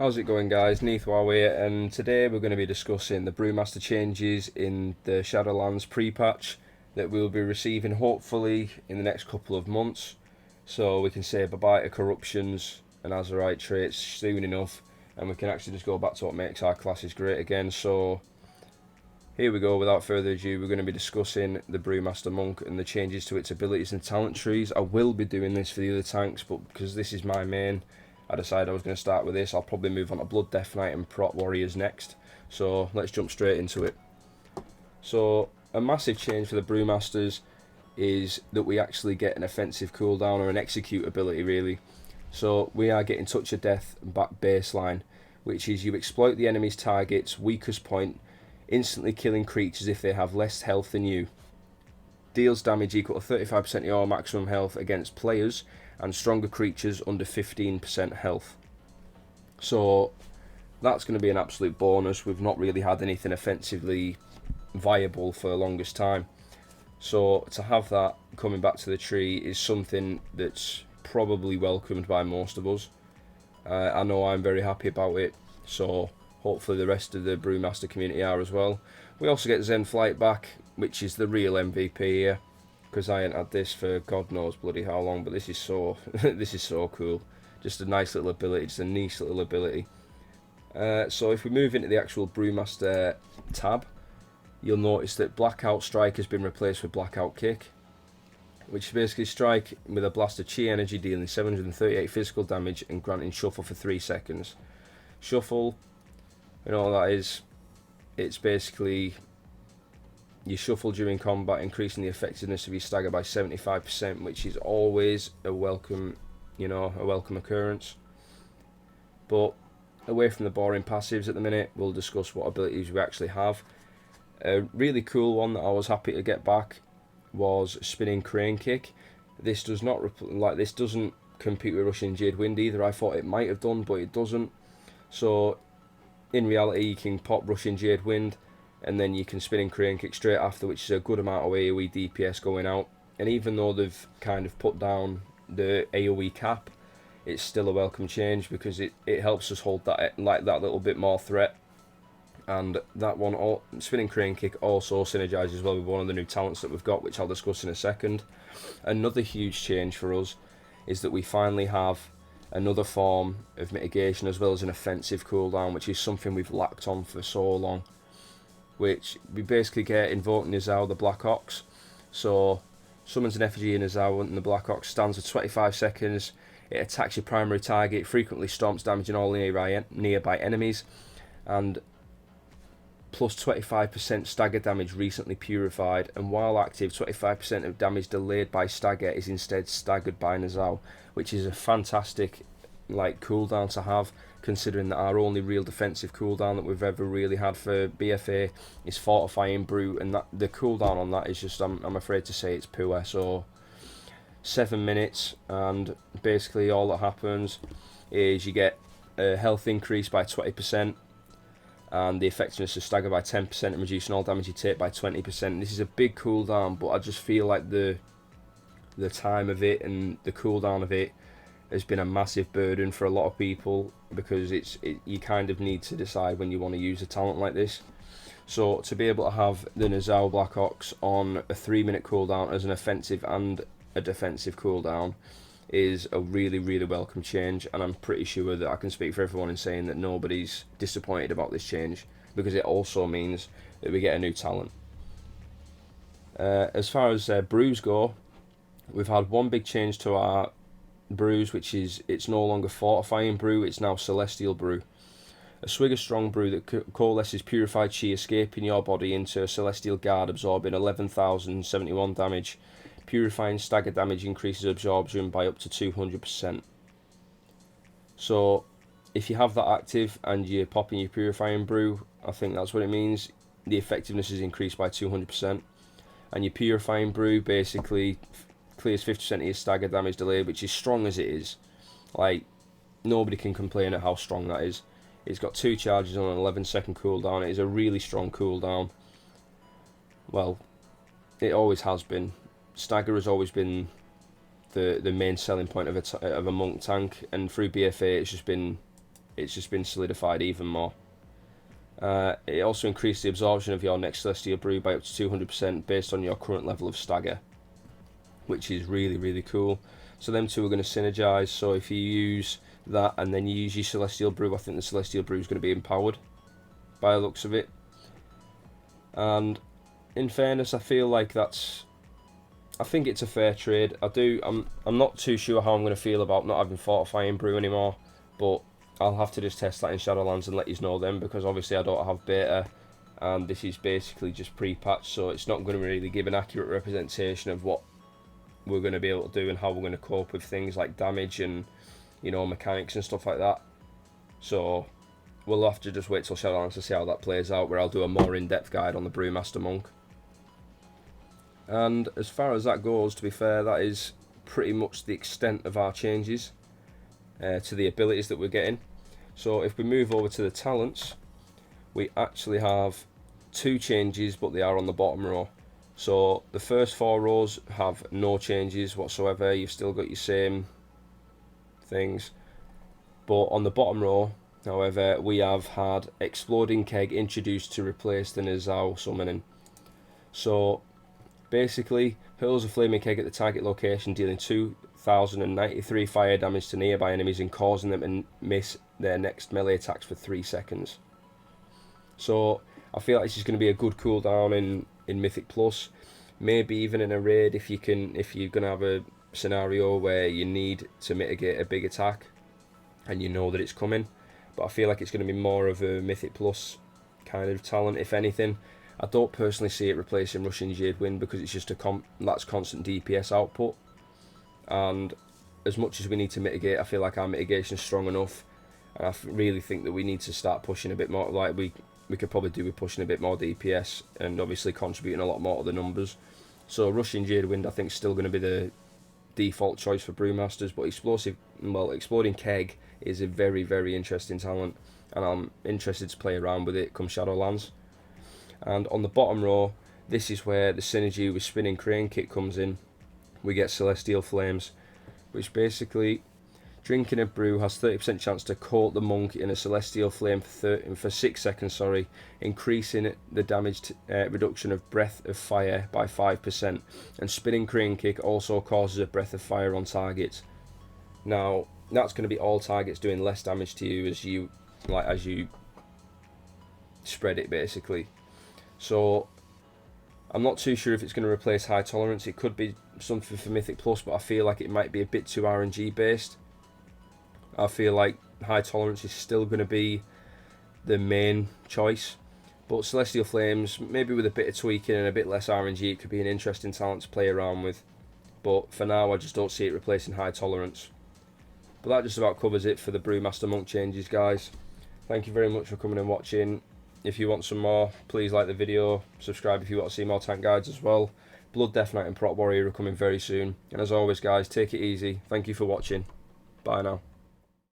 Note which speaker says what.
Speaker 1: How's it going, guys? NeathWoW here, and today we're going to be discussing the Brewmaster changes in the Shadowlands pre-patch that we'll be receiving hopefully in the next couple of months, so we can say bye-bye to corruptions and Azerite traits soon enough, and we can actually just go back to what makes our classes great again. So here we go. Without further ado, we're going to be discussing the Brewmaster Monk and the changes to its abilities and talent trees. I will be doing this for the other tanks, but because this is my main, I decided I was going to start with this. I'll probably move on to Blood Death Knight and Prot Warriors next. So let's jump straight into it. So a massive change for the Brewmasters is that we actually get an offensive cooldown, or an execute ability really. So we are getting Touch of Death back baseline, which is you exploit the enemy's target's weakest point, instantly killing creatures if they have less health than you. Deals damage equal to 35% of your maximum health against players and stronger creatures under 15% health. So that's going to be an absolute bonus. We've not really had anything offensively viable for the longest time. So to have that coming back to the tree is something that's probably welcomed by most of us. I know I'm very happy about it, so hopefully the rest of the Brewmaster community are as well. We also get Zen Flight back, which is the real MVP here, because I ain't had this for God knows bloody how long, but this is so this is so cool. Just a nice little ability, just a nice little ability. So if we move into the actual Brewmaster tab, you'll notice that Blackout Strike has been replaced with Blackout Kick, which is basically strike with a blast of chi energy dealing 738 physical damage and granting shuffle for 3 seconds. Shuffle, you know what that is, it's basically you shuffle during combat, increasing the effectiveness of your stagger by 75%, which is always a welcome, a welcome occurrence. But away from the boring passives at the minute, we'll discuss what abilities we actually have. A really cool one that I was happy to get back was Spinning Crane Kick. This does not this doesn't compete with Rushing Jade Wind either. I thought it might have done, but it doesn't. So in reality, you can pop Rushing Jade Wind, and then you can Spinning Crane Kick straight after, which is a good amount of AoE DPS going out. And even though they've kind of put down the AoE cap, it's still a welcome change because it helps us hold that little bit more threat. And that one, Spinning Crane Kick, also synergizes well with one of the new talents that we've got, which I'll discuss in a second. Another huge change for us is that we finally have another form of mitigation as well as an offensive cooldown, which is something we've lacked on for so long. Which we basically get Invoking Nizao, the Black Ox. So summons an effigy in Nizao, and the Black Ox stands for 25 seconds. It attacks your primary target, frequently stomps, damaging all nearby enemies, and plus 25% stagger damage recently purified. And while active, 25% of damage delayed by stagger is instead staggered by Nizao, which is a fantastic cooldown to have, considering that our only real defensive cooldown that we've ever really had for BFA is Fortifying Brew, and that the cooldown on that is just, I'm afraid to say, it's poor. So 7 minutes, and basically all that happens is you get a health increase by 20%, and the effectiveness of stagger by 10%, and reducing all damage you take by 20%. This is a big cooldown, but I just feel like the time of it and the cooldown of it has been a massive burden for a lot of people, because you kind of need to decide when you want to use a talent like this. So to be able to have the Nizao Black Ox on a 3-minute cooldown as an offensive and a defensive cooldown is a really, really welcome change, and I'm pretty sure that I can speak for everyone in saying that nobody's disappointed about this change, because it also means that we get a new talent. As far as brews go, we've had one big change to our brews, which is it's no longer Fortifying Brew, it's now Celestial Brew. A swig of strong brew that coalesces purified chi escaping your body into a Celestial Guard, absorbing 11,071 damage. Purifying stagger damage increases absorption by up to 200%. So if you have that active and you're popping your Purifying Brew, I think that's what it means. The effectiveness is increased by 200%, and your Purifying Brew basically clears 50% of your stagger damage delayed, which is strong as it is. Nobody can complain at how strong that is. It's got 2 charges on an 11-second cooldown. It is a really strong cooldown. Well, it always has been. Stagger has always been the main selling point of a monk tank, and through BFA it's just been it's just been solidified even more. It also increased the absorption of your next Celestial Brew by up to 200% based on your current level of stagger, which is really, really cool. So them two are going to synergize, so if you use that and then you use your Celestial Brew, I think the Celestial Brew is going to be empowered by the looks of it. And in fairness, I feel like I think it's a fair trade. I'm not too sure how I'm going to feel about not having Fortifying Brew anymore, but I'll have to just test that in Shadowlands and let you know then, because obviously I don't have beta and this is basically just pre-patch, so it's not going to really give an accurate representation of what we're going to be able to do and how we're going to cope with things like damage and, you know, mechanics and stuff like that. So we'll have to just wait till Shadowlands to see how that plays out, where I'll do a more in-depth guide on the Brewmaster Monk. And as far as that goes, to be fair, that is pretty much the extent of our changes to the abilities that we're getting. So if we move over to the talents, we actually have 2 changes, but they are on the bottom row. So the first 4 rows have no changes whatsoever. You've still got your same things, but on the bottom row, however, we have had Exploding Keg introduced to replace the NeathWoW summoning. So basically, hurls a flaming keg at the target location, dealing 2,093 fire damage to nearby enemies and causing them to miss their next melee attacks for 3 seconds. So I feel like this is going to be a good cooldown in Mythic Plus, maybe even in a raid if you're going to have a scenario where you need to mitigate a big attack and you know that it's coming. But I feel like it's going to be more of a Mythic Plus kind of talent, if anything. I don't personally see it replacing Rushing Jade Wind, because it's just that's constant DPS output, and as much as we need to mitigate, I feel like our mitigation is strong enough, and I really think that we need to start pushing a bit more. Like we could probably do with pushing a bit more DPS and obviously contributing a lot more to the numbers. So Rushing Jade Wind I think is still going to be the default choice for Brewmasters, but Exploding Keg is a very, very interesting talent, and I'm interested to play around with it come Shadowlands. And on the bottom row, this is where the synergy with Spinning Crane Kick comes in. We get Celestial Flames, which basically, drinking a brew has 30% chance to coat the monk in a Celestial Flame for 6 seconds, increasing the damage reduction of Breath of Fire by 5%. And Spinning Crane Kick also causes a Breath of Fire on targets. Now, that's going to be all targets doing less damage to you as you spread it, basically. So I'm not too sure if it's going to replace High Tolerance. It could be something for Mythic Plus, but I feel like it might be a bit too RNG based. I feel like High Tolerance is still going to be the main choice, but Celestial Flames, maybe with a bit of tweaking and a bit less RNG, it could be an interesting talent to play around with. But for now, I just don't see it replacing High Tolerance. But that just about covers it for the Brewmaster Monk changes, guys. Thank you very much for coming and watching. If you want some more, please like the video, subscribe if you want to see more tank guides as well. Blood, Death Knight and Prot Warrior are coming very soon. And as always, guys, take it easy. Thank you for watching. Bye now.